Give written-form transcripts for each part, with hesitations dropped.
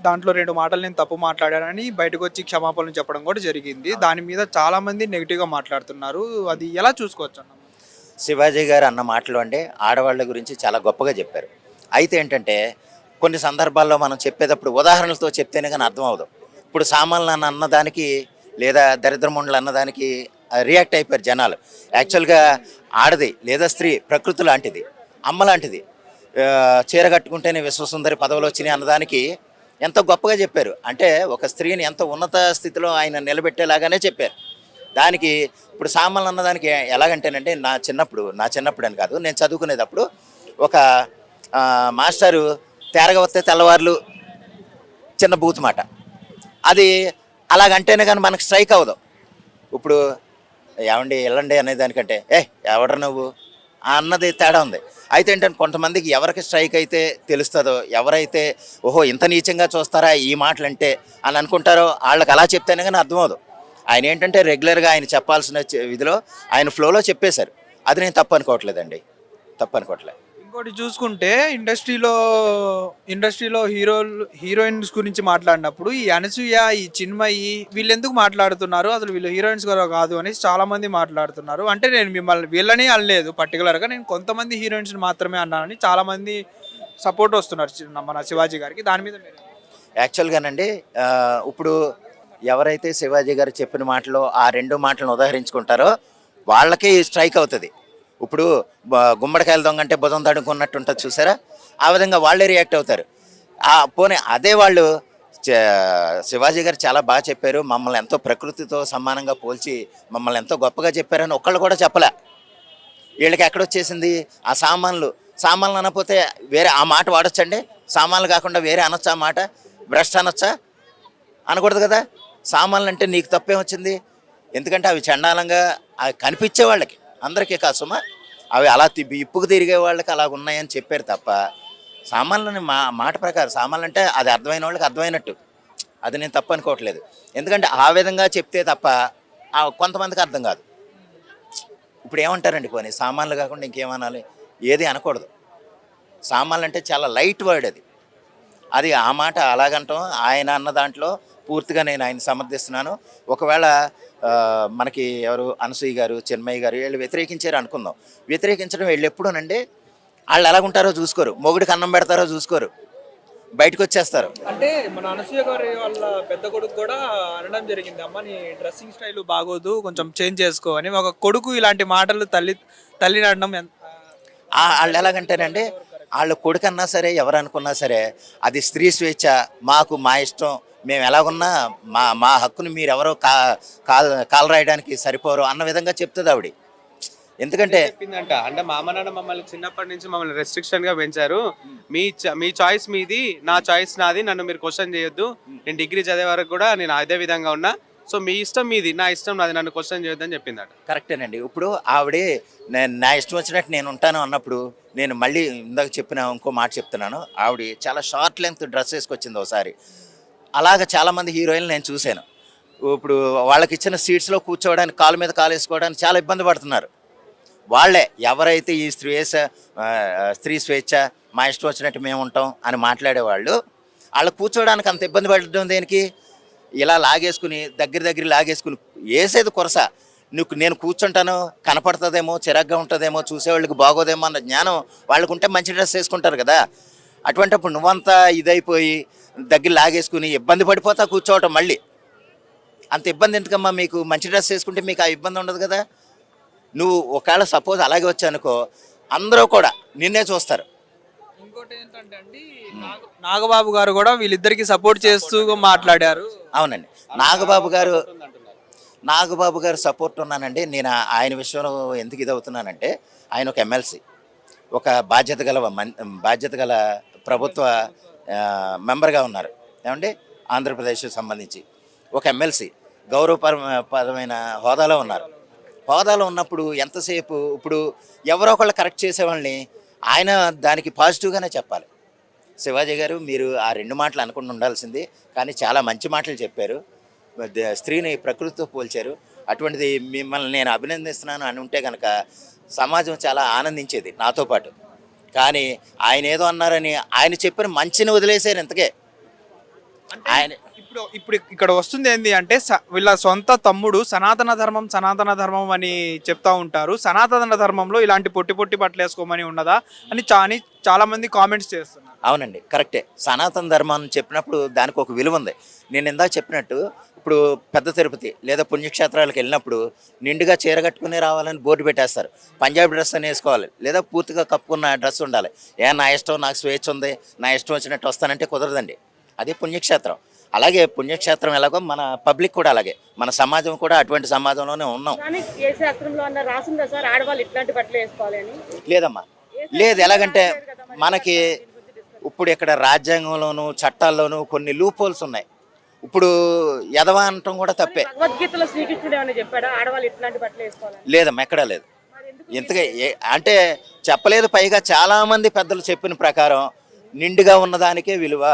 దాంట్లో 2 మాటలు నేను తప్పు మాట్లాడానని బయటకొచ్చి క్షమాపణలు చెప్పడం కూడా జరిగింది. దాని మీద చాలామంది నెగెటివ్‌గా మాట్లాడుతున్నారు. అది ఎలా చూసుకోవచ్చన్న? శివాజీ గారు అన్న మాటలు అంటే ఆడవాళ్ళ గురించి చాలా గొప్పగా చెప్పారు. అయితే ఏంటంటే కొన్ని సందర్భాల్లో మనం చెప్పేటప్పుడు ఉదాహరణలతో చెప్తేనే గాని అర్థం అవ్వదు. ఇప్పుడు సామాన్లు అన్నదానికి లేదా దరిద్రముండలు అన్నదానికి రియాక్ట్ అయిపోయారు జనాలు. యాక్చువల్‌గా ఆడది లేదా స్త్రీ ప్రకృతి లాంటిది, అమ్మ లాంటిది. చీర కట్టుకుంటేనే విశ్వసుందరి పదవులొచ్చినాయి అన్నదానికి ఎంతో గొప్పగా చెప్పారు. అంటే ఒక స్త్రీని ఎంతో ఉన్నత స్థితిలో ఆయన నిలబెట్టేలాగానే చెప్పారు. దానికి ఇప్పుడు సామాన్లు అన్నదానికి ఎలాగంటేనంటే నా చిన్నప్పుడు అని కాదు, నేను చదువుకునేటప్పుడు ఒక మాస్టారు తేరగా వస్తే తెల్లవార్లు చిన్న బూతు మాట. అది అలాగంటేనే కానీ మనకు స్ట్రైక్ అవ్వదు. ఇప్పుడు ఏమండి వెళ్ళండి అనేదానికంటే ఎవడ్రా నువ్వు అన్నది తేడా ఉంది. అయితే ఏంటంటే కొంతమందికి ఎవరికి స్ట్రైక్ అయితే తెలుస్తుందో, ఎవరైతే ఓహో ఇంత నీచంగా చూస్తారా ఈ మాటలంటే అని అనుకుంటారో వాళ్ళకి అలా చెప్తేనే కానీ అర్థమవుదు. ఆయన ఏంటంటే రెగ్యులర్గా ఆయన చెప్పాల్సిన విధిలో ఆయన ఫ్లోలో చెప్పేశారు. అది నేను తప్పు అనుకోవట్లేదండి, తప్పు అనుకోవట్లేదు. ఇంకోటి చూసుకుంటే ఇండస్ట్రీలో హీరోయిన్స్ గురించి మాట్లాడినప్పుడు ఈ అనసూయ, ఈ చిన్మయి వీళ్ళెందుకు మాట్లాడుతున్నారు? అసలు వీళ్ళు హీరోయిన్స్ కూడా కాదు అనేసి చాలామంది మాట్లాడుతున్నారు. అంటే నేను మిమ్మల్ని వీళ్ళని అనలేదు పర్టికులర్‌గా. నేను కొంతమంది హీరోయిన్స్‌ని మాత్రమే అన్నానని చాలామంది సపోర్ట్ వస్తున్నారు మన శివాజీ గారికి. దాని మీద మీరు యాక్చువల్గానండి ఇప్పుడు ఎవరైతే శివాజీ గారు చెప్పిన మాటలో ఆ 2 మాటలను ఉదాహరించుకుంటారో వాళ్ళకే స్ట్రైక్ అవుతుంది. ఇప్పుడు గుమ్మడికాయల దొంగ అంటే భుజం తడుకున్నట్టు ఉంటుంది చూసారా, ఆ విధంగా వాళ్ళే రియాక్ట్ అవుతారు. పోనీ అదే వాళ్ళు శివాజీ గారు చాలా బాగా చెప్పారు, మమ్మల్ని ఎంతో ప్రకృతితో సమానంగా పోల్చి మమ్మల్ని ఎంతో గొప్పగా చెప్పారని ఒక్కళ్ళు కూడా చెప్పలే. వీళ్ళకి ఎక్కడొచ్చేసింది ఆ సామాన్లు అనకపోతే వేరే ఆ మాట వాడొచ్చండి? సామాన్లు కాకుండా వేరే అనొచ్చా ఆ మాట? భ్రష్ట్ అనొచ్చా? అనకూడదు కదా. సామాన్లు అంటే నీకు తప్పేం వచ్చింది? ఎందుకంటే అవి చండాలంగా అవి కనిపించే వాళ్ళకి అందరికీ కాదు సుమా, అవి అలా ఇప్పుకు తిరిగే వాళ్ళకి అలాగ ఉన్నాయని చెప్పారు తప్ప సామాన్లని మాట ప్రకారం సామాన్లు అంటే అది అర్థమైన వాళ్ళకి అర్థమైనట్టు. అది నేను తప్పు అనుకోవట్లేదు. ఎందుకంటే ఆ విధంగా చెప్తే తప్ప కొంతమందికి అర్థం కాదు. ఇప్పుడు ఏమంటారండి, పోనీ సామాన్లు కాకుండా ఇంకేమనాలి? ఏది అనకూడదు. సామాన్లు అంటే చాలా లైట్ వర్డ్ అది. అది ఆ మాట అలాగంటాం ఆయన అన్న దాంట్లో పూర్తిగా నేను ఆయన సమర్థిస్తున్నాను. ఒకవేళ మనకి ఎవరు అనసూయ గారు, చిన్మయ్య గారు వీళ్ళు వ్యతిరేకించారు అనుకుందాం. వ్యతిరేకించడం వీళ్ళు ఎప్పుడూనండి వాళ్ళు ఎలాగుంటారో చూసుకోరు, మొగుడికి అన్నం పెడతారో చూసుకోరు, బయటకు వచ్చేస్తారు. అంటే మన అనసూయ గారి వాళ్ళ పెద్ద కొడుకు కూడా అనడం జరిగింది, అమ్మ నీ డ్రెస్సింగ్ స్టైల్ బాగోదు, కొంచెం చేంజ్ చేసుకో అని. ఒక కొడుకు ఇలాంటి మాటలు తల్లిని అనడం వాళ్ళు ఎలాగంటేనండి, వాళ్ళ కొడుకు అన్నా సరే ఎవరు అనుకున్నా సరే అది స్త్రీ స్వేచ్ఛ, మా ఇష్టం, మేము ఎలాగున్నా మా హక్కుని మీరు ఎవరో కాలు రాయడానికి సరిపోరు అన్న విధంగా చెప్తుంది ఆవిడ. ఎందుకంటే చెప్పిందంట, అంటే మా అమ్మ నాన్న మమ్మల్ని చిన్నప్పటి నుంచి మమ్మల్ని రెస్ట్రిక్షన్ గా పెంచారు. మీ చాయిస్ మీది, నా చాయిస్ నాది, నన్ను మీరు క్వశ్చన్ చేయొద్దు. నేను డిగ్రీ చదివే వరకు కూడా నేను అదే విధంగా ఉన్నా. సో మీ ఇష్టం మీది, నా ఇష్టం నాది, నన్ను క్వశ్చన్ చేయొద్దని చెప్పిందట. కరెక్టేనండి. ఇప్పుడు ఆవిడే నా ఇష్టం వచ్చినట్టు నేను ఉంటాను అన్నప్పుడు నేను మళ్ళీ ఇందాక చెప్పిన ఇంకో మాట చెప్తున్నాను. ఆవిడ చాలా షార్ట్ లెంగ్త్ డ్రెస్ వేసుకొచ్చింది ఒకసారి. అలాగ చాలామంది హీరోయిన్లు నేను చూశాను. ఇప్పుడు వాళ్ళకి ఇచ్చిన సీట్స్లో కూర్చోవడానికి, కాలు మీద కాలు వేసుకోవడానికి చాలా ఇబ్బంది పడుతున్నారు. వాళ్ళే ఎవరైతే ఈ స్త్రీ స్వేచ్ఛ, మా ఇష్టం వచ్చినట్టు మేము ఉంటాం అని మాట్లాడేవాళ్ళు, వాళ్ళు కూర్చోవడానికి అంత ఇబ్బంది పడడం దేనికి? ఇలా లాగేసుకుని దగ్గర లాగేసుకుని వేసేది కొరస. నేను కూర్చుంటాను, కనపడుతుందేమో, చిరాగ్గా ఉంటుందేమో, చూసేవాళ్ళకి బాగోదేమో అన్న జ్ఞానం వాళ్ళకు ఉంటే మంచి డ్రెస్ వేసుకుంటారు కదా. అటువంటిప్పుడు నువ్వంతా ఇదైపోయి దగ్గర లాగేసుకుని ఇబ్బంది పడిపోతా కూర్చోవటం. మళ్ళీ అంత ఇబ్బంది ఎందుకమ్మా మీకు? మంచి డ్రెస్ వేసుకుంటే మీకు ఆ ఇబ్బంది ఉండదు కదా. నువ్వు ఒకవేళ సపోజ్ అలాగే వచ్చానుకో, అందరూ కూడా నిన్నే చూస్తారు. ఇంకోటి ఏంటంటే అండి, నాగబాబు గారు కూడా వీళ్ళిద్దరికి సపోర్ట్ చేస్తూ మాట్లాడారు. అవునండి, నాగబాబు గారు సపోర్ట్ ఉన్నానండి. నేను ఆయన విషయంలో ఎందుకు ఇదవుతున్నానంటే, ఆయన ఒక ఎమ్మెల్సీ, ఒక బాధ్యత గల ప్రభుత్వ మెంబర్గా ఉన్నారు. ఏమంటే ఆంధ్రప్రదేశ్కి సంబంధించి ఒక ఎమ్మెల్సీ గౌరవపరమైన హోదాలో ఉన్నారు. హోదాలో ఉన్నప్పుడు ఎంతసేపు ఇప్పుడు ఎవరో ఒకళ్ళు కరెక్ట్ చేసేవాళ్ళని ఆయన దానికి పాజిటివ్గానే చెప్పాలి. శివాజీ గారు మీరు ఆ 2 మాటలు అనకుండా ఉండాల్సింది, కానీ చాలా మంచి మాటలు చెప్పారు. స్త్రీని ప్రకృతితో పోల్చారు. అటువంటిది మిమ్మల్ని నేను అభినందిస్తున్నాను అని ఉంటే కనుక సమాజం చాలా ఆనందించేది నాతో పాటు. కానీ ఆయన ఏదో అన్నారని ఆయన చెప్పిన మంచిని వదిలేశారు ఇంతకే. ఆయన ఇప్పుడు ఇక్కడ వస్తుంది ఏంది అంటే వీళ్ళ సొంత తమ్ముడు సనాతన ధర్మం అని చెప్తా ఉంటారు. సనాతన ధర్మంలో ఇలాంటి పొట్టి పొట్టి బట్టలు వేసుకోమని ఉన్నదా అని చాలా మంది కామెంట్స్ చేస్తున్నారు. అవునండి, కరెక్టే. సనాతన ధర్మం చెప్పినప్పుడు దానికి ఒక విలువ ఉంది. నేను ఇందాక చెప్పినట్టు ఇప్పుడు పెద్ద తిరుపతి లేదా పుణ్యక్షేత్రాలకు వెళ్ళినప్పుడు నిండుగా చీర కట్టుకుని రావాలని బోర్డు పెట్టేస్తారు. పంజాబీ డ్రెస్ అని వేసుకోవాలి లేదా పూర్తిగా కప్పుకున్న డ్రెస్ ఉండాలి. నా ఇష్టం, నాకు స్వేచ్ఛ ఉంది, నా ఇష్టం వచ్చినట్టు వస్తానంటే కుదరదండి. అది పుణ్యక్షేత్రం. అలాగే పుణ్యక్షేత్రం ఎలాగో మన పబ్లిక్ కూడా అలాగే, మన సమాజం కూడా అటువంటి సమాజంలోనే ఉన్నాం. లేదమ్మా, లేదు. ఎలాగంటే మనకి ఇప్పుడు ఇక్కడ రాజ్యాంగంలోను చట్టాల్లోనూ కొన్ని లూప్ హోల్స్ ఉన్నాయి. ఇప్పుడు ఎదవా అనటం కూడా తప్పే. భగవద్గీతలో శ్రీకృష్ణుడు ఏమైనా చెప్పాడా ఆడవాళ్ళు ఇట్లాంటి బట్టలు వేసుకోవాలి? లేదమ్మా, ఎక్కడా లేదు. ఇంతగా అంటే చెప్పలేదు. పైగా చాలా మంది పెద్దలు చెప్పిన ప్రకారం నిండుగా ఉన్నదానికే విలువ.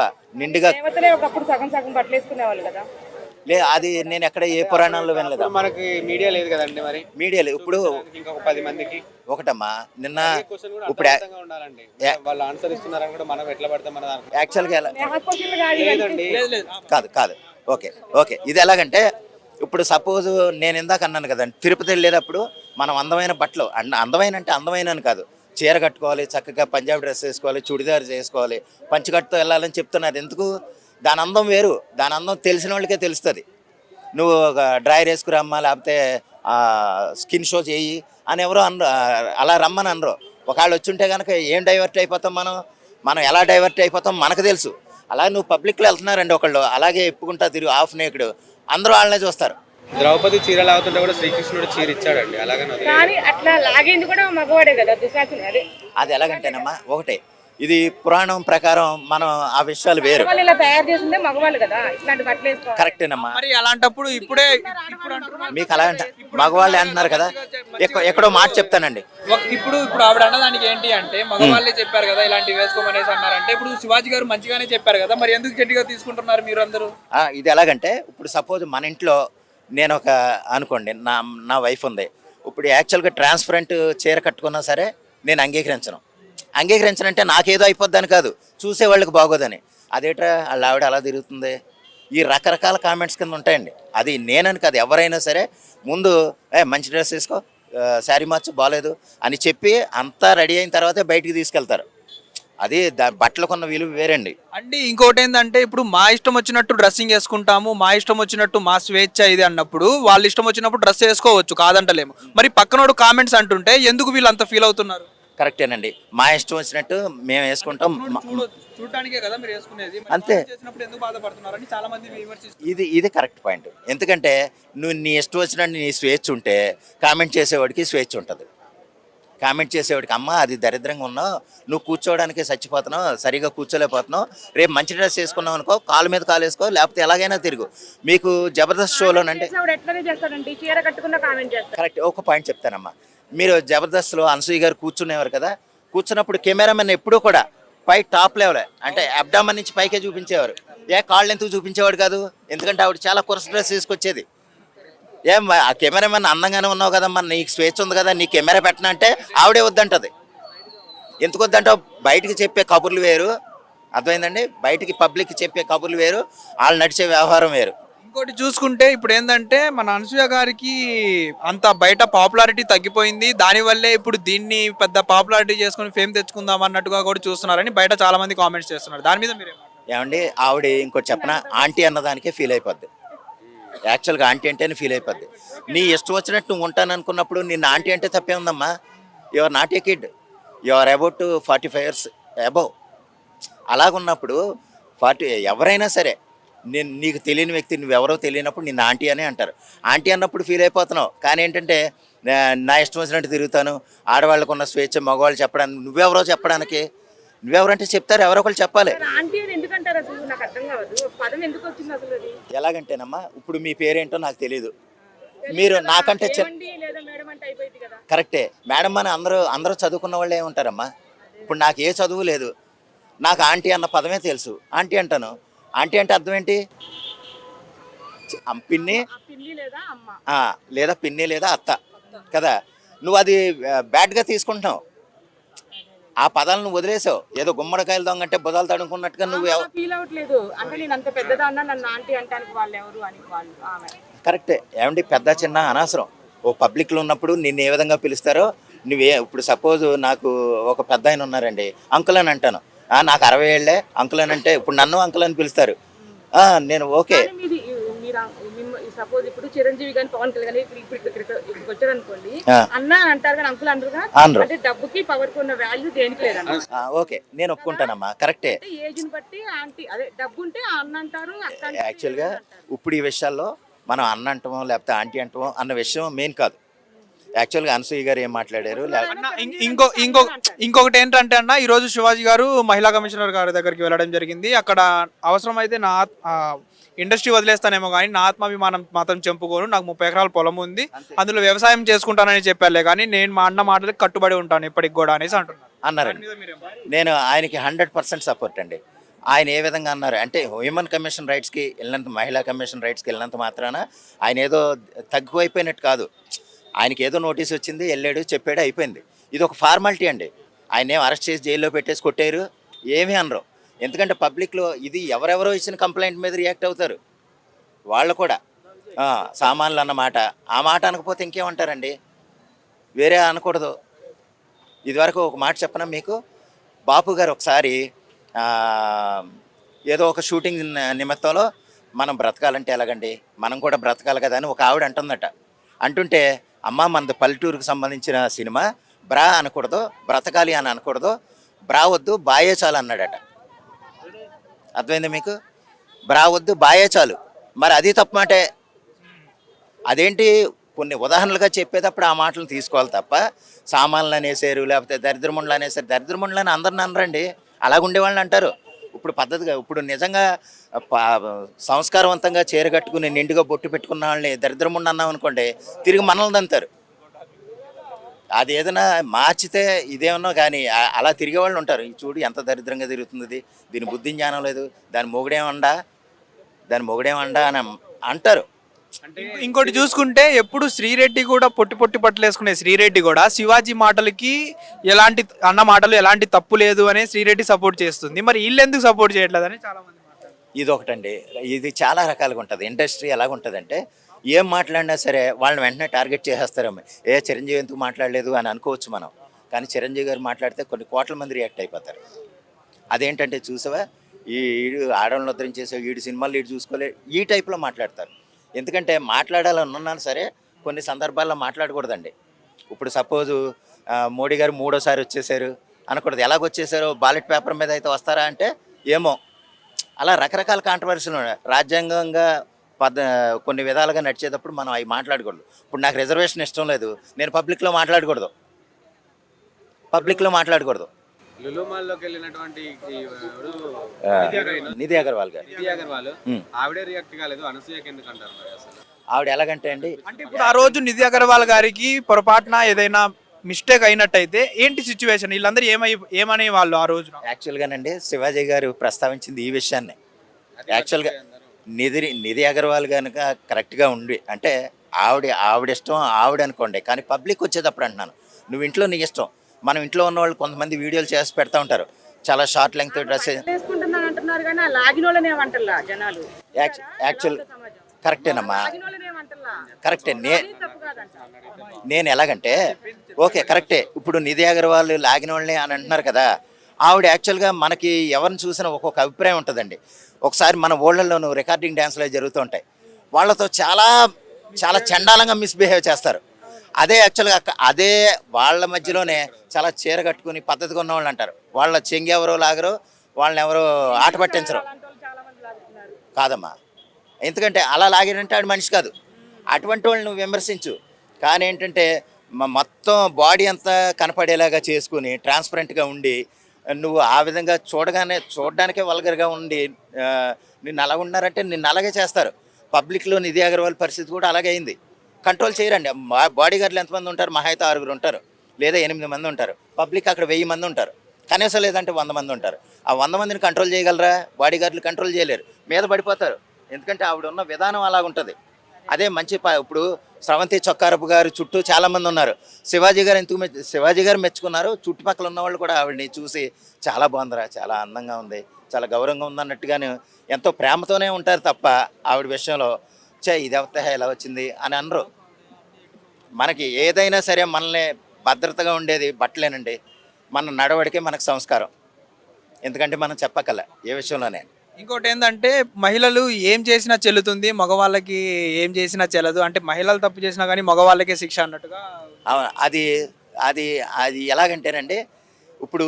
నిండుగా దేవతలే ఒకప్పుడు సగం సగం బట్టలు వేసుకునేవాళ్ళు కదా. అది నేను ఎక్కడ ఏ పురాణంలో వినలేదు. మనకి మీడియా లేదు కదండి, మరి మీడియా లేదు. ఇప్పుడు ఇంకొక 10 మందికి ఒకటమ్మా, నిన్న క్వశ్చన్ కూడా ఇప్పుడు అర్థవంతంగా ఉండాలండి. వాళ్ళు ఆన్సర్ ఇస్తున్నారని కూడా మనం ఎట్లా పడతాం మన దాంట్లో యాక్చువల్గా లేదండి. కాదు. ఓకే ఇది ఎలాగంటే ఇప్పుడు సపోజ్ నేను ఇందాక అన్నాను కదండి, తిరుపతి వెళ్ళేటప్పుడు మనం అందమైన బట్టలు, అందమైన అంటే అందమైన అని కాదు, చీర కట్టుకోవాలి, చక్కగా పంజాబీ డ్రెస్ వేసుకోవాలి, చుడిదార్ చేసుకోవాలి, పంచకట్టుతో వెళ్ళాలని చెప్తున్నారు. ఎందుకు? దాని అందం వేరు. దాని అందం తెలిసిన వాళ్ళకే తెలుస్తుంది. నువ్వు ఒక డ్రైర్ వేసుకురమ్మా, లేకపోతే స్కిన్ షో చేయి అని ఎవరో అనరు, అలా రమ్మని అనరు. ఒకవేళ వచ్చుంటే కనుక ఏం డైవర్ట్ అయిపోతాం మనం ఎలా డైవర్ట్ అయిపోతాం మనకు తెలుసు. అలా నువ్వు పబ్లిక్లో వెళ్తున్నారండి ఒకళ్ళు, అలాగే ఎప్పుకుంటా తిరుగు హాఫ్ నేకుడు, అందరూ వాళ్ళనే చూస్తారు. ద్రౌపది చీర లాగుతుంటే కూడా శ్రీకృష్ణుడు చీర ఇచ్చాడండి. అలాగని కానీ అట్లా లాగేది కూడా మగవాడే కదా, దుశాసనుడు. అది ఎలాగంటేనమ్మా, ఒకటే ఇది పురాణం ప్రకారం మనం ఆ విషయాలు వేరు. వాళ్ళు ఇలా తయారు చేసిందే మగవాళ్ళు కదా, ఇట్లాంటి బట్టలు వేసుకోవాలి. కరెక్టేనమ్మా. మరి అలాంటప్పుడు ఇప్పుడు మీకు అలా అంట మగవాళ్ళే అంటున్నారు కదా. ఎక్కడో మాట చెప్తానండి. ఇప్పుడు ఆవిడ అన్నదానికి ఏంటి అంటే మగవాళ్ళే చెప్పారు కదా ఇలాంటివి వేసుకోమనేసి అన్నారంటే, ఇప్పుడు శివాజీ గారు మంచిగానే చెప్పారు కదా, మరి ఎందుకు చెడ్డిగా తీసుకుంటున్నారు మీరు అందరూ? ఇది ఎలాగంటే ఇప్పుడు సపోజ్ మన ఇంట్లో నేను ఒక అనుకోండి, నా వైఫ్ ఉంది. ఇప్పుడు యాక్చువల్గా ట్రాన్స్పరెంట్ చీర కట్టుకున్నా సరే నేను అంగీకరించనంటే నాకేదో అయిపోద్దని కాదు, చూసేవాళ్ళకి బాగోదని. అదేట్రా వాళ్ళ ఆవిడ అలా తిరుగుతుంది, ఈ రకరకాల కామెంట్స్ కింద ఉంటాయండి. అది నేనని కాదు, ఎవరైనా సరే ముందు మంచి డ్రెస్ వేసుకో, శారీ మార్చు, బాగాలేదు అని చెప్పి అంతా రెడీ అయిన తర్వాతే బయటికి తీసుకెళ్తారు. అది బట్టలకున్న విలువ వేరండి. అంటే ఇంకోటి ఏంటంటే, ఇప్పుడు మా ఇష్టం వచ్చినట్టు డ్రెస్సింగ్ వేసుకుంటాము, మా ఇష్టం వచ్చినట్టు మా స్వేచ్ఛ ఇది అన్నప్పుడు, వాళ్ళ ఇష్టం వచ్చినప్పుడు డ్రెస్ వేసుకోవచ్చు, కాదంటలేము. మరి పక్కనోడు కామెంట్స్ అంటుంటే ఎందుకు వీళ్ళు అంత ఫీల్ అవుతున్నారు? కరెక్టేనండి, మా ఇష్టం వచ్చినట్టు మేము వేసుకుంటాం. చూడటానికే కదా మీరు వేసుకునేది, అంతే. ఎందుకు బాధపడుతున్నారని చాలా మంది విమర్శిస్తారు. ఇది కరెక్ట్ పాయింట్. ఎందుకంటే నువ్వు నీ ఇష్టం వచ్చినట్టు నీ స్వేచ్ఛ ఉంటే కామెంట్ చేసేవాడికి స్వేచ్ఛ ఉంటుంది. కామెంట్ చేసేవాడికి అమ్మ అది దరిద్రంగా ఉన్నావు, నువ్వు కూర్చోవడానికి చచ్చిపోతున్నావు, సరిగా కూర్చోలేకపోతున్నావు, రేపు మంచి డ్రెస్ వేసుకున్నావు అనుకో, కాలు మీద కాలు వేసుకో, లేకపోతే ఎలాగైనా తిరుగు. మీకు జబర్దస్త్ షోలోనంటే కరెక్ట్ ఒక పాయింట్ చెప్తానమ్మా. మీరు జబర్దస్త్లో అనసూయ గారు కూర్చునేవారు కదా, కూర్చున్నప్పుడు కెమెరామెన్ ఎప్పుడూ కూడా పై టాప్ లెవెల్ అంటే అబ్డామన్ నుంచి పైకే చూపించేవారు. కాళ్ళు ఎందుకు చూపించేవాడు కాదు, ఎందుకంటే ఆవిడ చాలా కురస డ్రెస్ తీసుకొచ్చేది. ఆ కెమెరామెన్ అందంగానే ఉన్నావు కదమ్మా, నీకు స్వేచ్ఛ ఉంది కదా, నీ కెమెరా పెట్టినా అంటే ఆవిడే వద్దంటది. ఎందుకు వద్దంటావు? బయటికి చెప్పే కబుర్లు వేరు, అర్థమైందండి. బయటికి పబ్లిక్ చెప్పే కబుర్లు వేరు, వాళ్ళు నడిచే వ్యవహారం వేరు. ఇంకోటి చూసుకుంటే ఇప్పుడు ఏంటంటే మన అనసూయ గారికి అంత బయట పాపులారిటీ తగ్గిపోయింది, దానివల్లే ఇప్పుడు దీన్ని పెద్ద పాపులారిటీ చేసుకుని ఫేమ్ తెచ్చుకుందాం అన్నట్టుగా కూడా చూస్తున్నారని బయట చాలా మంది కామెంట్స్ చేస్తున్నారు. దాని మీద మీరు ఏమండి, ఆవిడ ఇంకోటి చెప్పిన ఆంటీ అన్నదానికే ఫీల్ అయిపోద్ది. యాక్చువల్గా ఆంటీ అంటేనే ఫీల్ అయిపోద్ది. నీ ఇష్టం వచ్చినట్టు నువ్వు ఉంటాను అనుకున్నప్పుడు నిన్న ఆంటీ అంటే తప్పే ఉందమ్మా. You are not a kid, you are about 45 years above. అలాగున్నప్పుడు 40 ఎవరైనా సరే నీకు తెలియని వ్యక్తి, నువ్వెవరో తెలియనప్పుడు నిన్న ఆంటీ అనే అంటారు. ఆంటీ అన్నప్పుడు ఫీల్ అయిపోతున్నావు. కానీ ఏంటంటే నా ఇష్టం వచ్చినట్టు తిరుగుతాను, ఆడవాళ్ళకు ఉన్న స్వేచ్ఛ మగవాళ్ళు చెప్పడానికి, నువ్వెవరో చెప్పడానికి, నువ్వెవరంటే చెప్తారు, ఎవరో ఒకళ్ళు చెప్పాలి. ఎలాగంటేనమ్మా, ఇప్పుడు మీ పేరేంటో నాకు తెలియదు, మీరు నాకంటే కరెక్టే మేడం అని అందరూ చదువుకున్న వాళ్ళే ఉంటారమ్మా. ఇప్పుడు నాకు ఏ చదువు లేదు, నాకు ఆంటీ అన్న పదమే తెలుసు, ఆంటీ అంటాను. ఆంటీ అంటే అర్థం ఏంటి? పిన్ని లేదా పిన్ని లేదా అత్త కదా. నువ్వు అది బ్యాడ్గా తీసుకుంటున్నావు. ఆ పదాలను నువ్వు వదిలేసావు. ఏదో గుమ్మడికాయలు దొంగంటే బుధాలు తడుకున్నట్టుగా నువ్వు ఫీల్ అవ్వట్లేదు అంటే నేను అంత పెద్దదాన్నా నన్ను ఆంటీ అంటానికి వాళ్ళు ఎవరు అని వాళ్ళు ఆమె కరెక్టే. ఏమండి పెద్ద చిన్న అనవసరం. ఓ పబ్లిక్లో ఉన్నప్పుడు నిన్ను ఏ విధంగా పిలుస్తారో నువ్వే. ఇప్పుడు సపోజ్ నాకు ఒక పెద్ద ఆయన ఉన్నారండి, అంకుల్ అని అంటాను. నాకు 60 ఏళ్ళే అంకుల్ అని అంటే ఇప్పుడు నన్ను అంకుల్ అని పిలుస్తారు. నేను ఓకే. మీది మీరు సపోజ్ ఇప్పుడు చిరంజీవి గాని పవన్ కళ్యాణ్ గాని ఇప్పుడు వచ్చారు అనుకోండి అన్న అంటారు కానీ అంకుల్ అంటారు కదా, అంటే డబ్బుకి పవర్ కి ఉన్న వాల్యూ దేనికి లేదన్న. ఓకే నేను ఒప్పుకుంటానమ్మా, కరెక్టే. ఏజ్ ని బట్టి ఆంటీ అదే డబ్బు ఉంటే అన్న అంటారు. యాక్చువల్గా ఇప్పుడు ఈ విషయాల్లో మనం అన్న అంటామో లేకపోతే ఆంటీ అంటామో అన్న విషయం మెయిన్ కాదు. యాక్చువల్గా అనసూయ గారు ఏం మాట్లాడారు అన్న, ఇంకొకటి ఏంటంటే అన్న, ఈ రోజు శివాజీ గారు మహిళా కమిషనర్ గారి దగ్గరికి వెళ్ళడం జరిగింది. అక్కడ అవసరమైతే నా ఇండస్ట్రీ వదిలేస్తానేమో కానీ నా ఆత్మాభిమానం మాత్రం చెంపుకోను, నాకు 30 ఎకరాల పొలం ఉంది, అందులో వ్యవసాయం చేసుకుంటానని చెప్పారులే కానీ నేను మా అన్న మాటలకు కట్టుబడి ఉంటాను ఇప్పటికి కూడా అనేసి అన్నారండి. నేను ఆయనకి 100% సపోర్ట్ అండి. ఆయన ఏ విధంగా అన్నారు అంటే హ్యూమన్ కమిషన్ రైట్స్కి వెళ్ళినంత, మహిళా కమిషన్ రైట్స్కి వెళ్ళినంత మాత్రాన ఆయన ఏదో తగ్గిపోయినట్టు కాదు. ఆయనకి ఏదో నోటీస్ వచ్చింది, వెళ్ళాడు, చెప్పాడు, అయిపోయింది. ఇది ఒక ఫార్మాలిటీ అండి. ఆయన ఏం అరెస్ట్ చేసి జైల్లో పెట్టేసి కొట్టారు ఏమీ అనరు. ఎందుకంటే పబ్లిక్లో ఇది ఎవరెవరో ఇచ్చిన కంప్లైంట్ మీద రియాక్ట్ అవుతారు వాళ్ళు కూడా. సామాన్లు అన్నమాట ఆ మాట అనకపోతే ఇంకేమంటారండి, వేరే అనకూడదు. ఇదివరకు ఒక మాట చెప్పనా మీకు, బాపు గారు ఒకసారి ఏదో ఒక షూటింగ్ నిమిత్తంలో మనం బ్రతకాలంటే ఎలాగండి, మనం కూడా బ్రతకాలి కదా అని ఒక ఆవిడ అంటుందట. అంటుంటే అమ్మ మనది పల్లెటూరుకు సంబంధించిన సినిమా, బ్రా అనకూడదు, బ్రతకాలి అని అనకూడదు, బ్రా వద్దు బాయే చాలు అన్నాడట. అర్థమైంది మీకు? బ్రా వద్దు బాయే చాలు. మరి అది తప్పు మాటే. అదేంటి, కొన్ని ఉదాహరణలుగా చెప్పేటప్పుడు ఆ మాటలు తీసుకోవాలి తప్ప సామాన్లు అనేసారు లేకపోతే దరిద్రముండ్లు అనేసారు. దరిద్రముండ్లు అని అందరిని అనరండి, అలాగుండే వాళ్ళని అంటారు. ఇప్పుడు పద్ధతిగా ఇప్పుడు నిజంగా సంస్కారవంతంగా చీర కట్టుకుని నిండుగా బొట్టు పెట్టుకున్న వాళ్ళని దరిద్రముండి అన్నాం అనుకోండి, తిరిగి మనల్ని దంతారు. అది ఏదైనా మార్చితే ఇదేమన్నా కానీ అలా తిరిగే వాళ్ళు ఉంటారు. చూడు ఎంత దరిద్రంగా తిరుగుతుంది, దీని బుద్ధి జ్ఞానం లేదు, దాని మొగుడేమండా అని అంటారు. ఇంకోటి చూసుకుంటే ఎప్పుడు శ్రీరెడ్డి కూడా పొట్టి బట్టలు వేసుకునే శ్రీరెడ్డి కూడా శివాజీ మాటలకి ఎలాంటి అన్న మాటలు ఎలాంటి తప్పు లేదు అని శ్రీరెడ్డి సపోర్ట్ చేస్తుంది. మరి వీళ్ళు ఎందుకు సపోర్ట్ చేయట్లేదని చాలా మంది మాట్లాడుతున్నారు. ఇది ఒకటండి, ఇది చాలా రకాలుగా ఉంటుంది. ఇండస్ట్రీ ఎలాగుంటుందంటే ఏం మాట్లాడినా సరే వాళ్ళని వెంటనే టార్గెట్ చేసేస్తారేమో. చిరంజీవి ఎందుకు మాట్లాడలేదు అని అనుకోవచ్చు మనం, కానీ చిరంజీవి గారు మాట్లాడితే కొన్ని కోట్ల మంది రియాక్ట్ అయిపోతారు. అదేంటంటే చూసావా, ఈడు ఆడవాళ్ళని ఉద్ధరించేసే ఈడు సినిమాలు ఈడు చూసుకోలే, ఈ టైప్లో మాట్లాడతారు. ఎందుకంటే మాట్లాడాలని ఉన్నాను సరే కొన్ని సందర్భాల్లో మాట్లాడకూడదండి. ఇప్పుడు సపోజు మోడీ గారు 3వ సారి వచ్చేసారు అనకూడదు. ఎలాగొచ్చేసారో బాలెట్ పేపర్ మీద అయితే వస్తారా అంటే ఏమో. అలా రకరకాల కాంట్రవర్సీలు రాజ్యాంగంగా కొన్ని విధాలుగా నడిచేటప్పుడు మనం అవి మాట్లాడకూడదు. ఇప్పుడు నాకు రిజర్వేషన్ ఇష్టం లేదు, నేను పబ్లిక్లో మాట్లాడకూడదు. లులుమాల్లోకి వెళ్ళినటువంటి నిధి అగర్వాల్ గారు, ఆవిడే రియాక్ట్ కాలేదు, అనసూయకి ఎందుకు అంటారు మరి అసలు? ఆవిడ ఎలాగంటే అండి, అంటే ఇప్పుడు ఆ రోజు నిధి అగర్వాల్ గారికి పొరపాటున ఏదైనా మిస్టేక్ అయినట్టయితే ఏంటి సిచ్యువేషన్, వీళ్ళందరూ ఏమనే వాళ్ళు ఆ రోజు? యాక్చువల్గానండి శివాజీ గారు ప్రస్తావించింది ఈ విషయాన్ని. యాక్చువల్గా నిధి అగర్వాల్ కనుక కరెక్ట్గా ఉండి అంటే ఆవిడ ఇష్టం ఆవిడ అనుకోండి, కానీ పబ్లిక్ వచ్చేటప్పుడు అంటున్నాను, నువ్వు ఇంట్లో నీ ఇష్టం. మనం ఇంట్లో ఉన్న వాళ్ళు కొంతమంది వీడియోలు చేసి పెడతా ఉంటారు, చాలా షార్ట్ లెంగ్త్ డ్రెస్. యాక్చువల్ కరెక్టేనమ్మా, కరెక్టే. నేను ఎలాగంటే ఓకే కరెక్టే. ఇప్పుడు నిధి అగర్వాల్ లాగిన వాళ్ళని అని అంటున్నారు కదా, ఆవిడ యాక్చువల్గా మనకి ఎవరిని చూసినా ఒక్కొక్క అభిప్రాయం ఉంటుందండి. ఒకసారి మన ఊళ్ళల్లోనూ రికార్డింగ్ డ్యాన్స్లు జరుగుతూ ఉంటాయి, వాళ్ళతో చాలా చాలా చండాలంగా మిస్బిహేవ్ చేస్తారు. అదే యాక్చువల్గా అదే వాళ్ళ మధ్యలోనే చాలా చీర కట్టుకుని పద్ధతిగా ఉన్న వాళ్ళు అంటారు, వాళ్ళ చెంగి ఎవరో లాగరు, వాళ్ళని ఎవరో ఆట పట్టించరు. కాదమ్మా, ఎందుకంటే అలా లాగారంటే ఆడు మనిషి కాదు. అటువంటి వాళ్ళని నువ్వు విమర్శించు, కానీ ఏంటంటే మొత్తం బాడీ అంతా కనపడేలాగా చేసుకుని ట్రాన్స్పరెంట్గా ఉండి నువ్వు ఆ విధంగా చూడడానికే వల్గర్గా ఉండి నిన్ను అలా ఉన్నారంటే నిన్ను అలాగే చేస్తారు. పబ్లిక్లో నిధి అగర్వాల్ పరిస్థితి కూడా అలాగే అయింది. కంట్రోల్ చేయరండి. బాడీ గార్డులు ఎంతమంది ఉంటారు, మహా అయితే 6 ఉంటారు లేదా 8 మంది ఉంటారు. పబ్లిక్ అక్కడ 1000 మంది ఉంటారు, కనీసం లేదంటే 100 మంది ఉంటారు. ఆ 100 మందిని కంట్రోల్ చేయగలరా? బాడీ గార్డులు కంట్రోల్ చేయలేరు, మీద పడిపోతారు. ఎందుకంటే ఆవిడ ఉన్న విధానం అలాగుంటుంది. అదే మంచి ఇప్పుడు స్రవంతి చొక్కారపు గారు చుట్టూ చాలామంది ఉన్నారు. శివాజీ గారు శివాజీ గారు మెచ్చుకున్నారు. చుట్టుపక్కల ఉన్న వాళ్ళు కూడా ఆవిడని చూసి చాలా బాగుందిరా, చాలా అందంగా ఉంది, చాలా గౌరవంగా ఉంది అన్నట్టుగానే ఎంతో ప్రేమతోనే ఉంటారు తప్ప ఆవిడ విషయంలో ఇది అవత ఎలా వచ్చింది అని అనరు. మనకి ఏదైనా సరే మనల్ని భద్రతగా ఉండేది బట్టలేనండి. మన నడవడికే మనకు సంస్కారం. ఎందుకంటే మనం చెప్పగల ఏ విషయంలోనే. ఇంకోటి ఏంటంటే మహిళలు ఏం చేసినా చెల్లుతుంది, మగవాళ్ళకి ఏం చేసినా చెల్లదు. అంటే మహిళలు తప్పు చేసినా కానీ మగవాళ్ళకే శిక్ష అన్నట్టుగా. అది అది అది ఎలాగంటేనండి, ఇప్పుడు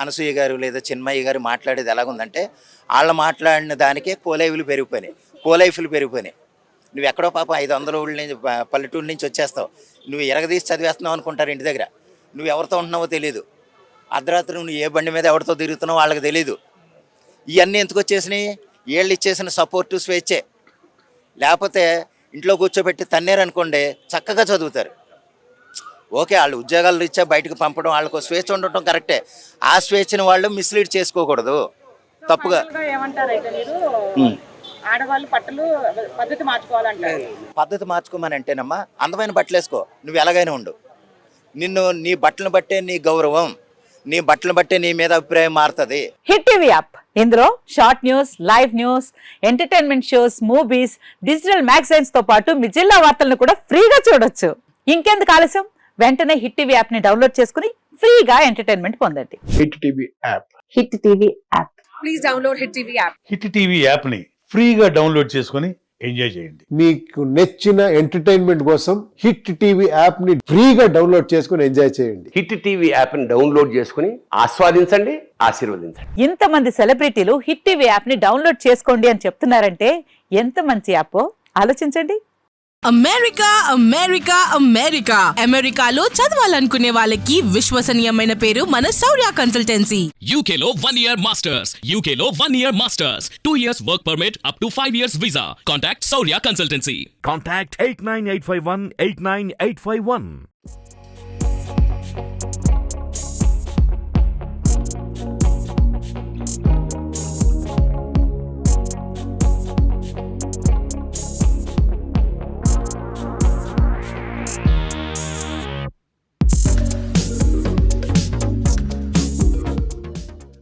అనసూయ గారు లేదా చిన్మయ్య గారు మాట్లాడేది ఎలాగుందంటే, వాళ్ళు మాట్లాడిన దానికే కోలైఫ్లు పెరిగిపోయినాయి. నువ్వు ఎక్కడో పాపం 500 ఊళ్ళ నుంచి పల్లెటూరు నుంచి వచ్చేస్తావు, నువ్వు ఎరగదీసి చదివేస్తున్నావు అనుకుంటారు ఇంటి దగ్గర. నువ్వు ఎవరితో ఉంటున్నావో తెలియదు. అర్ధరాత్రి నువ్వు ఏ బండి మీద ఎవరితో తిరుగుతున్నావో వాళ్ళకి తెలీదు. ఇవన్నీ ఎందుకు వచ్చేసినాయి? వీళ్ళు ఇచ్చేసిన సపోర్టు స్వేచ్ఛే. లేకపోతే ఇంట్లో కూర్చోబెట్టి తన్నేరనుకోండి చక్కగా చదువుతారు. ఓకే, వాళ్ళు ఉద్యోగాలు రీత్యా బయటకు పంపడం, వాళ్ళకు స్వేచ్ఛ ఉండటం కరెక్టే. ఆ స్వేచ్ఛను వాళ్ళు మిస్లీడ్ చేసుకోకూడదు. తప్పుగా ఏమంటారు అయితే మీరు, ఆడవాళ్ళు బట్టలు పద్ధతి మార్చుకోవాలంటారు. పద్ధతి మార్చుకోమని అంటేనమ్మా, అందమైన బట్టలు వేసుకో, నువ్వు ఎలాగైనా ఉండు. నీ బట్టలను బట్టే నీ గౌరవం, నీ బట్టలను బట్టే నీ మీద అభిప్రాయం మారుతుంది. హిట్ టీవీ యాప్, ఇందులో short news, live news, entertainment shows, movies, digital magazines తో పాటు మీ జిల్లా వార్తలను కూడా ఫ్రీగా చూడొచ్చు. ఇంకెందుకు ఆలస్యం, వెంటనే హిట్ టీవీ యాప్ ని డౌన్లోడ్ చేసుకుని ఫ్రీగా ఎంటర్టైన్మెంట్ పొందండి. Hit TV app. Hit TV app. Please download hit TV app. Hit TV app ని ఫ్రీగా డౌన్లోడ్ చేసుకొని ఎంజాయ్ చేయండి. మీకు నచ్చిన ఎంటర్టైన్మెంట్ కోసం హిట్ టీవీ యాప్ ని ఫ్రీగా డౌన్లోడ్ చేసుకొని ఎంజాయ్ చేయండి. హిట్ టీవీ యాప్ ని డౌన్లోడ్ చేసుకుని ఆస్వాదించండి, ఆశీర్వదించండి. ఇంతమంది సెలబ్రిటీలు హిట్ టీవీ యాప్ ని డౌన్లోడ్ చేసుకోండి అని చెప్తున్నారంటే ఎంత మంచి యాప్ ఆలోచించండి. అమెరికాలో చదవాలనుకునే వాళ్ళకి విశ్వసనీయమైన పేరు మన శౌర్య కన్సల్టెన్సీ. UK లో 1 year masters, UK లో 1 year masters, 2 years work permit up to 5 years visa. Contact Saurya Consultancy. Contact 89851 89851.